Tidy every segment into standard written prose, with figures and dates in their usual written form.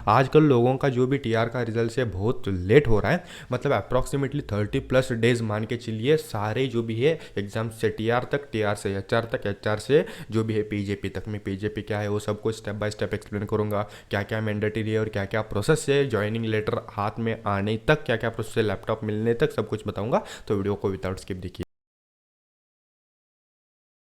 आजकल लोगों का जो भी टीआर का रिजल्ट है बहुत लेट हो रहा है, मतलब अप्रॉक्सीमेटली 30+ डेज मान के चलिए। सारे जो भी है एग्जाम से टीआर तक, टीआर से एचआर तक, एचआर से जो भी है पीजेपी तक। मैं पीजेपी क्या है वो सब कुछ स्टेप बाय स्टेप एक्सप्लेन करूंगा, क्या क्या मैंडेटरी है और क्या क्या प्रोसेस है, ज्वाइनिंग लेटर हाथ में आने तक क्या क्या प्रोसेस है, लैपटॉप मिलने तक सब कुछ बताऊंगा। तो वीडियो को विदाउट स्किप देखिए।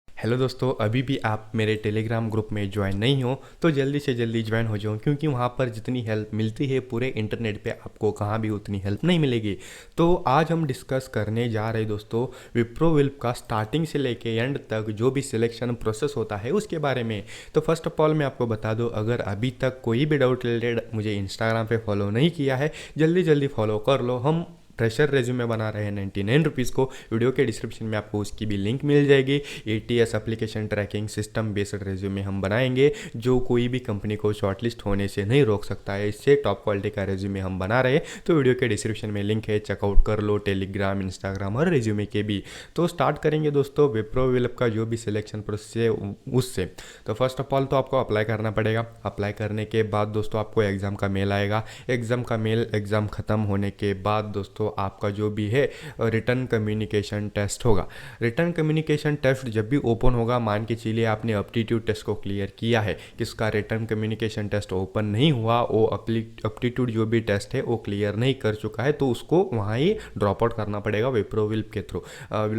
हेलो दोस्तों, अभी भी आप मेरे टेलीग्राम ग्रुप में ज्वाइन नहीं हो तो जल्दी से जल्दी ज्वाइन हो जाओ, क्योंकि वहाँ पर जितनी हेल्प मिलती है पूरे इंटरनेट पे आपको कहाँ भी उतनी हेल्प नहीं मिलेगी। तो आज हम डिस्कस करने जा रहे हैं दोस्तों विप्रो विल्प का स्टार्टिंग से लेके एंड तक जो भी सिलेक्शन प्रोसेस होता है उसके बारे में। तो फर्स्ट ऑफ ऑल मैं आपको बता दूँ, अगर अभी तक कोई भी डाउट रिलेटेड मुझे इंस्टाग्राम पे फॉलो नहीं किया है, जल्दी जल्दी फॉलो कर लो। हम फ्रेशर रेज्यूमे बना रहे हैं 99 रुपीज़ को। वीडियो के डिस्क्रिप्शन में आपको उसकी भी लिंक मिल जाएगी। ATS application tracking system based resume हम बनाएंगे जो कोई भी कंपनी को शॉर्टलिस्ट होने से नहीं रोक सकता है। इससे टॉप क्वालिटी का रेज्यूमे हम बना रहे हैं। तो वीडियो के डिस्क्रिप्शन में लिंक है, चेकआउट कर लो, टेलीग्राम, इंस्टाग्राम और रेज्यूमे के भी। तो स्टार्ट करेंगे दोस्तों विप्रो विल्प का जो भी सिलेक्शन प्रोसेस है उससे। तो फर्स्ट ऑफ ऑल तो आपको अप्लाई करना पड़ेगा। अप्लाई करने के बाद दोस्तों आपको एग्ज़ाम का मेल आएगा। एग्ज़ाम ख़त्म होने के बाद दोस्तों आपका जो भी है रिटर्न कम्युनिकेशन टेस्ट होगा। रिटर्न कम्युनिकेशन टेस्ट जब भी ओपन होगा, मान के चलिए आपने एप्टीट्यूड टेस्ट को क्लियर किया है, किसका रिटर्न कम्युनिकेशन टेस्ट ओपन नहीं हुआ, वो एप्टीट्यूड जो भी टेस्ट है वो क्लियर नहीं कर चुका है, तो उसको वहाँ ही ड्रॉप आउट करना पड़ेगा विप्रो विल्प के थ्रू।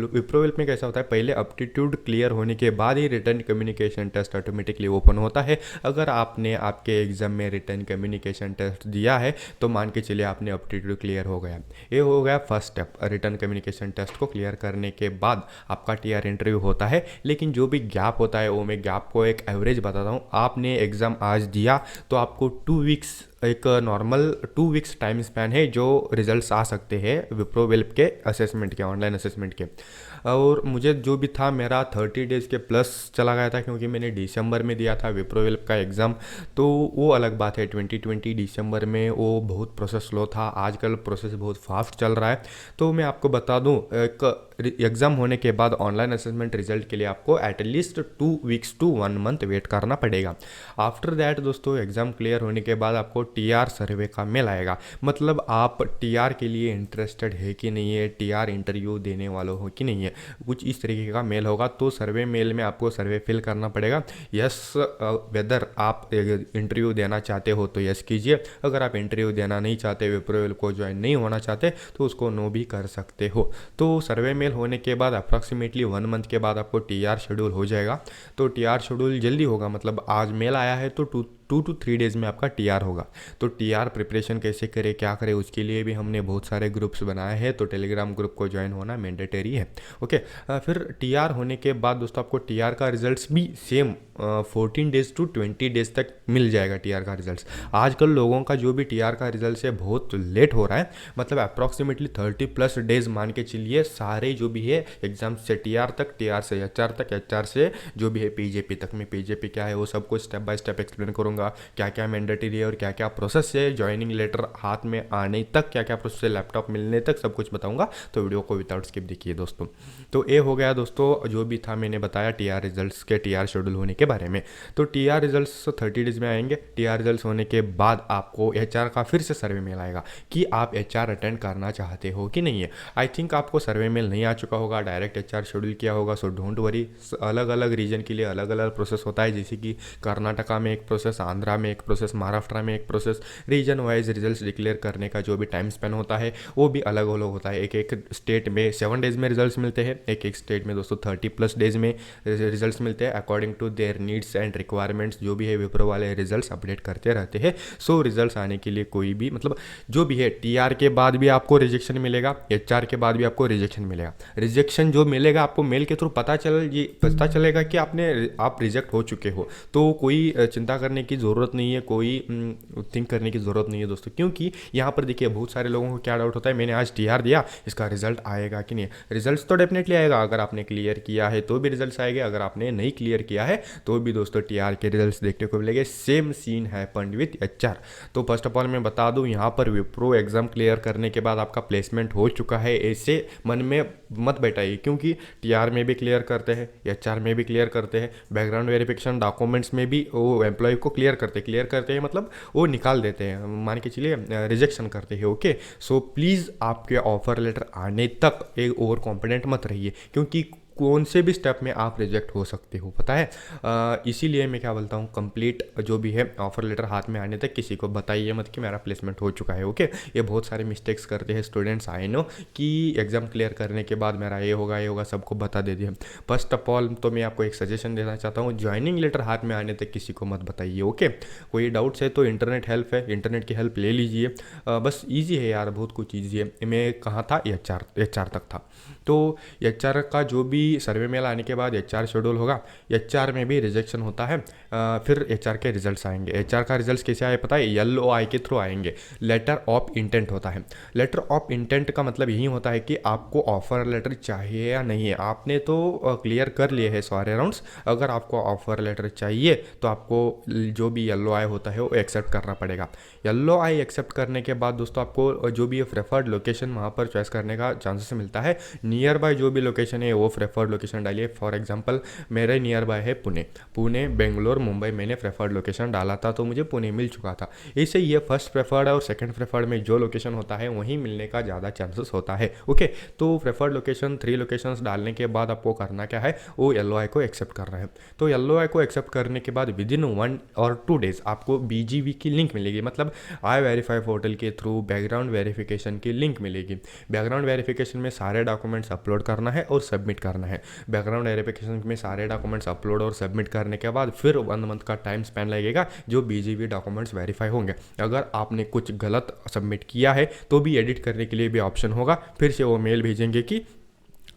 विप्रो विल्प में कैसा होता है, पहले एप्टीट्यूड क्लियर होने के बाद ही return communication test automatically open होता है। अगर आपने आपके एग्जाम में रिटर्न कम्युनिकेशन टेस्ट दिया है तो मान के चलिए आपने एप्टीट्यूड क्लियर हो गया। ये हो गया first step. Return communication test को क्लियर करने के बाद आपका टीआर इंटरव्यू होता है। लेकिन जो भी गैप होता है वो मैं गैप को एक एवरेज बताता हूँ। आपने एग्ज़ाम आज दिया तो आपको 2 वीक्स, एक नॉर्मल 2 वीक्स टाइम स्पैन है जो रिजल्ट्स आ सकते हैं विप्रो विल्प के असेसमेंट के, ऑनलाइन असेसमेंट के। और मुझे जो भी था मेरा 30 डेज़ के प्लस चला गया था, क्योंकि मैंने दिसंबर में दिया था विप्रो विल्प का एग्ज़ाम। तो वो अलग बात है, 2020 दिसंबर में वो बहुत प्रोसेस स्लो था। आजकल प्रोसेस बहुत फास्ट चल रहा है। तो मैं आपको बता दूं, एक एग्ज़ाम होने के बाद ऑनलाइन असेसमेंट रिजल्ट के लिए आपको at least 2 weeks to 1 month wait करना पड़ेगा। आफ्टर दैट दोस्तों एग्ज़ाम क्लियर होने के बाद आपको टीआर सर्वे का मेल आएगा। मतलब आप टीआर के लिए इंटरेस्टेड है कि नहीं है, टीआर इंटरव्यू देने वालों हो कि नहीं है, कुछ इस तरीके का मेल होगा। तो सर्वे मेल में आपको सर्वे फिल करना पड़ेगा। यस वेदर आप इंटरव्यू देना चाहते हो तो यस कीजिए। अगर आप इंटरव्यू देना नहीं चाहते, विप्रो विल्प को ज्वाइन नहीं होना चाहते, तो उसको नो भी कर सकते हो। तो सर्वे मेल होने के बाद अप्रॉक्सीमेटली 1 मंथ के बाद आपको टीआर शेड्यूल हो जाएगा। तो टीआर शेड्यूल जल्दी होगा, मतलब आज मेल आया है तो 2 to 3 डेज़ में आपका टीआर होगा। तो टीआर प्रिपरेशन कैसे करें, क्या करें, उसके लिए भी हमने बहुत सारे ग्रुप्स बनाए हैं। तो टेलीग्राम ग्रुप को ज्वाइन होना मैंडेटरी है। ओके, फिर टीआर होने के बाद दोस्तों आपको टीआर का रिजल्ट्स भी सेम 14 डेज़ टू 20 डेज़ तक मिल जाएगा। टीआर का रिजल्ट्स आजकल लोगों का जो भी टीआर का रिजल्ट है बहुत लेट हो रहा है, मतलब अप्रॉक्सीमेटली 30+ डेज़ मान के चलिए। सारे जो भी है एग्जाम से टीआर तक, टीआर से एचआर तक, एचआर से जो भी है पीजेपी तक। मैं पीजेपी क्या है वो सब कुछ स्टेप बाय स्टेप एक्सप्लेन करूँगा, क्या क्या मैंडेटरी है और क्या क्या प्रोसेस है, ज्वाइनिंग लेटर हाथ में आने तक क्या क्या प्रोसेस है, लैपटॉप मिलने तक सब कुछ बताऊंगा। तो वीडियो को विदाउट स्किप देखिए दोस्तों। तो ये हो गया दोस्तों जो भी था मैंने बताया टीआर रिजल्ट्स के, टीआर शेड्यूल होने के बारे में। तो टीआर रिजल्ट्स 30 डेज़ में आएंगे। टीआर रिजल्ट्स होने के बाद आपको एचआर का फिर से सर्वे मेल आएगा कि आप एचआर अटेंड करना चाहते हो कि नहीं है। आई थिंक आपको सर्वे मेल नहीं आ चुका होगा, डायरेक्ट एचआर शेड्यूल किया होगा। सो डोंट वरी, अलग अलग रीजन के लिए अलग अलग प्रोसेस होता है। जैसे कि कर्नाटका में एक प्रोसेस, आंध्रा में एक प्रोसेस, महाराष्ट्र में एक process. Region wise results declare करने का जो भी टाइम स्पेन होता है वो भी अलग अलग होता है। एक एक स्टेट में 7 डेज़ में रिजल्ट्स मिलते हैं, एक एक स्टेट में दोस्तों 30+ डेज़ में रिजल्ट्स मिलते हैं। According to their needs and requirements जो भी है विप्रो वाले रिजल्ट्स अपडेट करते रहते हैं। सो रिजल्ट्स आने के लिए कोई भी, मतलब जो भी है टीआर के बाद भी आपको रिजेक्शन मिलेगा, एचआर के बाद भी आपको रिजेक्शन मिलेगा। रिजेक्शन जो मिलेगा आपको मेल के थ्रू पता चलेगा कि आप रिजेक्ट हो चुके हो। तो कोई चिंता करने की ज़रूरत नहीं है, कोई थिंक करने की ज़रूरत नहीं है दोस्तों। क्योंकि यहाँ पर देखिए बहुत सारे लोगों को क्या डाउट होता है, मैंने आज टीआर दिया, इसका रिजल्ट आएगा कि नहीं। रिजल्ट्स तो डेफिनेटली आएगा, अगर आपने क्लियर किया है तो भी रिजल्ट्स आएंगे, अगर आपने नहीं क्लियर किया है तो भी दोस्तों टीआर के रिजल्ट्स देखने को मिलेंगे। Same scene happened with HR. तो फर्स्ट ऑफ ऑल मैं बता दूं, यहाँ पर विप्रो एग्जाम क्लियर करने के बाद आपका प्लेसमेंट हो चुका है ऐसे मन में मत बैठाइए, क्योंकि टीआर में भी क्लियर करते हैं, एचआर में भी क्लियर करते हैं, बैकग्राउंड वेरिफिकेशन डॉक्यूमेंट्स में भी वो एम्प्लॉय को क्लियर क्लियर करते हैं मतलब वो निकाल देते हैं, मान के चलिए रिजेक्शन करते हैं। ओके, सो प्लीज़ आपके ऑफर लेटर आने तक एक ओवर कॉन्फिडेंट मत रहिए, क्योंकि कौन से भी स्टेप में आप रिजेक्ट हो सकते हो पता है। इसीलिए मैं क्या बोलता हूँ, कंप्लीट जो भी है ऑफर लेटर हाथ में आने तक किसी को बताइए मत कि मेरा प्लेसमेंट हो चुका है। ओके, ये बहुत सारे मिस्टेक्स करते हैं स्टूडेंट्स, आई नो, कि एग्जाम क्लियर करने के बाद मेरा ये होगा सबको बता दे दिया। फर्स्ट ऑफ ऑल तो मैं आपको एक सजेशन देना चाहता हूँ, ज्वाइनिंग लेटर हाथ में आने तक किसी को मत बताइए। ओके, कोई डाउट्स है तो इंटरनेट हेल्प है, इंटरनेट की हेल्प ले लीजिए। बस ईजी है यार, बहुत कुछ ईजी है। मैं कहाँ था, एच आर तक था। तो एचआर का जो भी सर्वे मेल आने के बाद एचआर शेड्यूल होगा, एचआर में भी रिजेक्शन होता है। फिर एचआर के रिजल्ट्स आएंगे। एचआर का रिजल्ट्स कैसे आए पता है, LOI के थ्रू आएंगे। लेटर ऑफ इंटेंट होता है। लेटर ऑफ इंटेंट का मतलब यही होता है कि आपको ऑफर लेटर चाहिए या नहीं है। आपने तो क्लियर कर लिए हैं सारे राउंड्स, अगर आपको ऑफर लेटर चाहिए तो आपको जो भी LOI होता है वो एक्सेप्ट करना पड़ेगा। LOI एक्सेप्ट करने के बाद दोस्तों आपको जो भी प्रेफर्ड लोकेशन वहाँ पर चॉइस करने का चांसेस मिलता है। नियर बाय जो भी लोकेशन है वो प्रेफर्ड लोकेशन डालिए। फॉर एग्जांपल मेरे नियर बाय है पुणे, बेंगलोर, मुंबई। मैंने प्रेफर्ड लोकेशन डाला था तो मुझे पुणे मिल चुका था। इससे ये फर्स्ट प्रेफर्ड और सेकंड प्रेफर्ड में जो लोकेशन होता है वहीं मिलने का ज़्यादा चांसेस होता है। ओके, तो प्रेफर्ड लोकेशन 3 लोकेशंस डालने के बाद आपको करना क्या है, वो LOI को एक्सेप्ट करना है। तो LOI को एक्सेप्ट करने के बाद विदिन 1 और 2 डेज आपको BGV की लिंक मिलेगी, मतलब I-Verify पोर्टल के थ्रू बैकग्राउंड वेरिफिकेशन की लिंक मिलेगी। बैकग्राउंड वेरिफिकेशन में सारे डॉक्यूमेंट्स अपलोड करना है और सबमिट करना है। बैकग्राउंड वेरिफिकेशन में सारे डॉक्यूमेंट्स अपलोड और सबमिट करने के बाद फिर 1 मंथ का टाइम स्पेन लगेगा जो BGV डॉक्यूमेंट्स वेरीफाई होंगे। अगर आपने कुछ गलत सबमिट किया है तो भी एडिट करने के लिए भी ऑप्शन होगा। फिर से वो मेल भेजेंगे कि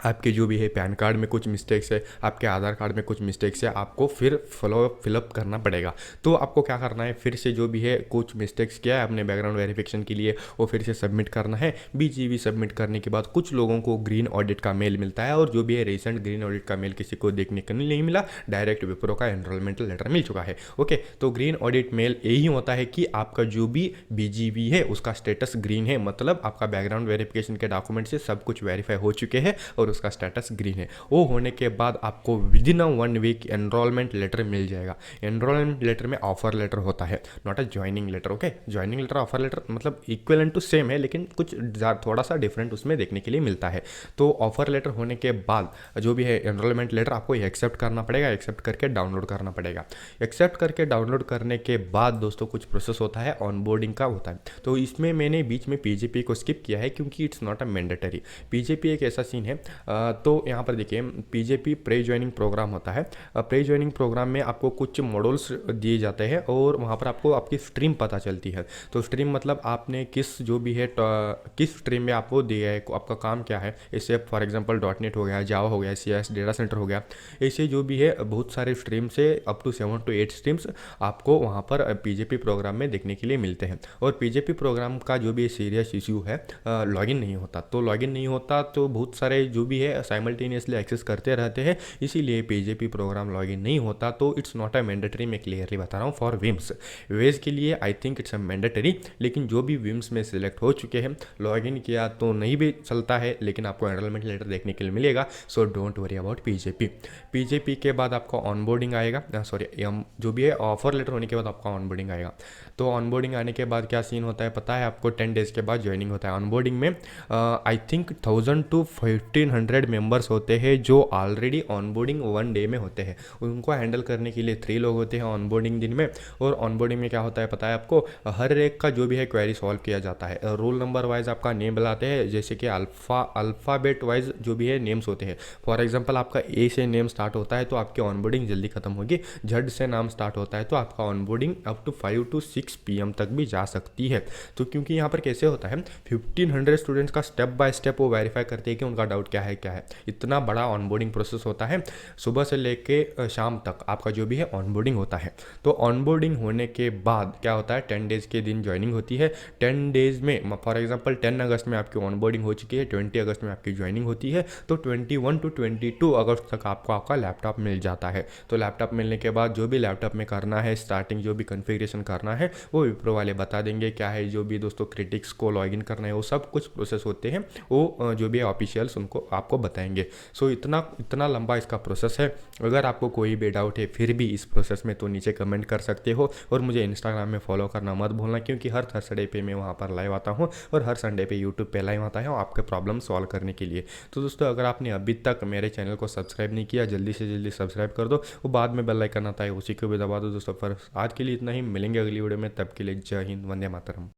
आपके जो भी है पैन कार्ड में कुछ मिस्टेक्स है, आपके आधार कार्ड में कुछ मिस्टेक्स है, आपको फिर फिलअप करना पड़ेगा। तो आपको क्या करना है, फिर से जो भी है कुछ मिस्टेक्स किया है आपने बैकग्राउंड वेरिफिकेशन के लिए, वो फिर से सबमिट करना है। BGV सबमिट करने के बाद कुछ लोगों को ग्रीन ऑडिट का मेल मिलता है, और जो भी है रिसेंट ग्रीन ऑडिट का मेल किसी को देखने को नहीं मिला, डायरेक्ट विप्रो का एनरोलमेंट लेटर मिल चुका है। ओके, तो ग्रीन ऑडिट मेल यही होता है कि आपका जो भी BGV है उसका स्टेटस ग्रीन है, मतलब आपका बैकग्राउंड वेरिफिकेशन के डॉक्यूमेंट से सब कुछ वेरीफाई हो चुके हैं और उसका स्टेटस ग्रीन है। वो होने के बाद आपको विदिन 1 वीक एनरोलमेंट लेटर मिल जाएगा। एनरोलमेंट लेटर में ऑफर लेटर होता है, not a joining letter. Okay, joining letter offer letter मतलब इक्विवेलेंट टू सेम है, लेकिन कुछ थोड़ा सा डिफरेंट उसमें देखने के लिए मिलता है। तो ऑफर लेटर होने के बाद जो भी है एनरोलमेंट लेटर आपको एक्सेप्ट करना पड़ेगा, एक्सेप्ट करके डाउनलोड करना पड़ेगा। एक्सेप्ट करके डाउनलोड करने के बाद दोस्तों कुछ प्रोसेस होता है, ऑनबोर्डिंग का होता है। तो इसमें मैंने बीच में PJP को स्किप किया है क्योंकि it's not a mandatory. PJP एक ऐसा सीन है, तो यहाँ पर देखिए PJP प्री ज्वाइनिंग प्रोग्राम होता है। प्री ज्वाइनिंग प्रोग्राम में आपको कुछ मॉड्यूल्स दिए जाते हैं और वहाँ पर आपको आपकी स्ट्रीम पता चलती है। तो स्ट्रीम मतलब आपने किस जो भी है किस स्ट्रीम में आपको दिया है, आपका काम क्या है। इससे फॉर एग्जांपल .NET हो गया, जावा हो गया, CS डेटा सेंटर हो गया, ऐसे जो भी है बहुत सारे स्ट्रीम से अप टू 7 to 8 स्ट्रीम्स आपको वहाँ पर PJP प्रोग्राम में देखने के लिए मिलते हैं। और PJP प्रोग्राम का जो भी सीरियस इशू है, लॉगिन नहीं होता। तो लॉगिन नहीं होता तो बहुत सारे जो भी है साइमल्टेनियसली एक्सेस करते रहते हैं, इसीलिए PJP प्रोग्राम लॉगिन नहीं होता। तो इट्स नॉट अ मैंडेटरी, मैं क्लियरली बता रहा हूँ। फॉर विम्स, वेज के लिए I think it's a mandatory, लेकिन जो भी विम्स में सिलेक्ट हो चुके हैं लॉगिन किया तो नहीं भी चलता है, लेकिन आपको एनरोलमेंट लेटर देखने के लिए मिलेगा। So don't worry about PJP के बाद आपका ऑनबोर्डिंग आएगा, सॉरी जो भी है ऑफर लेटर होने के बाद आपका ऑनबोर्डिंग आएगा। तो ऑनबोर्डिंग आने के बाद क्या सीन होता है पता है आपको, 10 डेज़ के बाद ज्वाइनिंग होता है। ऑनबोर्डिंग में आई थिंक 1000 to 1500 मेंबर्स होते हैं जो ऑलरेडी ऑनबोर्डिंग 1 डे में होते हैं। उनको हैंडल करने के लिए 3 लोग होते हैं ऑनबोर्डिंग दिन में। और ऑनबोर्डिंग में क्या होता है पता है आपको, हर एक का जो भी है क्वेरी सॉल्व किया जाता है। रोल नंबर वाइज आपका नेम बुलाते हैं, जैसे कि अल्फ़ाबेट वाइज जो भी है नेम्स होते हैं। फॉर एग्जाम्पल आपका A से नेम स्टार्ट होता है तो आपकी ऑनबोर्डिंग जल्दी खत्म होगी। Z से नाम स्टार्ट होता है तो आपका onboarding up to 5 to 6 PM तक भी जा सकती है। तो क्योंकि यहाँ पर कैसे होता है, 1500 स्टूडेंट्स का स्टेप बाय स्टेप वो वेरीफाई करते हैं कि उनका डाउट क्या है। इतना बड़ा ऑनबोर्डिंग प्रोसेस होता है, सुबह से लेके शाम तक आपका जो भी है ऑनबोर्डिंग होता है। तो ऑनबोर्डिंग होने के बाद क्या होता है, 10 डेज़ के दिन ज्वाइनिंग होती है। 10 डेज़ में फॉर एग्जांपल 10 अगस्त में आपकी ऑनबोर्डिंग हो चुकी है, 20 अगस्त में आपकी ज्वाइनिंग होती है, तो 21 to 22 अगस्त तक आपको आपका लैपटॉप मिल जाता है। तो लैपटॉप मिलने के बाद जो भी लैपटॉप में करना है, स्टार्टिंग जो भी कॉन्फ़िगरेशन करना है वो विप्रो वाले बता देंगे क्या है। जो भी दोस्तों क्रिटिक्स को लॉगिन करना है वो सब कुछ प्रोसेस होते हैं, वो जो भी ऑफिशियल्स उनको आपको बताएंगे। सो इतना इतना लंबा इसका प्रोसेस है। अगर आपको कोई भी डाउट है फिर भी इस प्रोसेस में, तो नीचे कमेंट कर सकते हो। और मुझे इंस्टाग्राम में फॉलो करना मत भूलना, क्योंकि हर थर्सडे पे मैं वहाँ पर लाइव आता हूँ और हर संडे पे यूट्यूब पे लाइव आता है आपके प्रॉब्लम सॉल्व करने के लिए। तो दोस्तों अगर आपने अभी तक मेरे चैनल को सब्सक्राइब नहीं किया, जल्दी से जल्दी सब्सक्राइब कर दो। वो बाद में बेल आइकन आता है उसी को भी दबा दो दोस्तों। पर आज के लिए इतना ही, मिलेंगे अगली वीडियो में, तब के लिए जय हिंद, वंदे मातरम।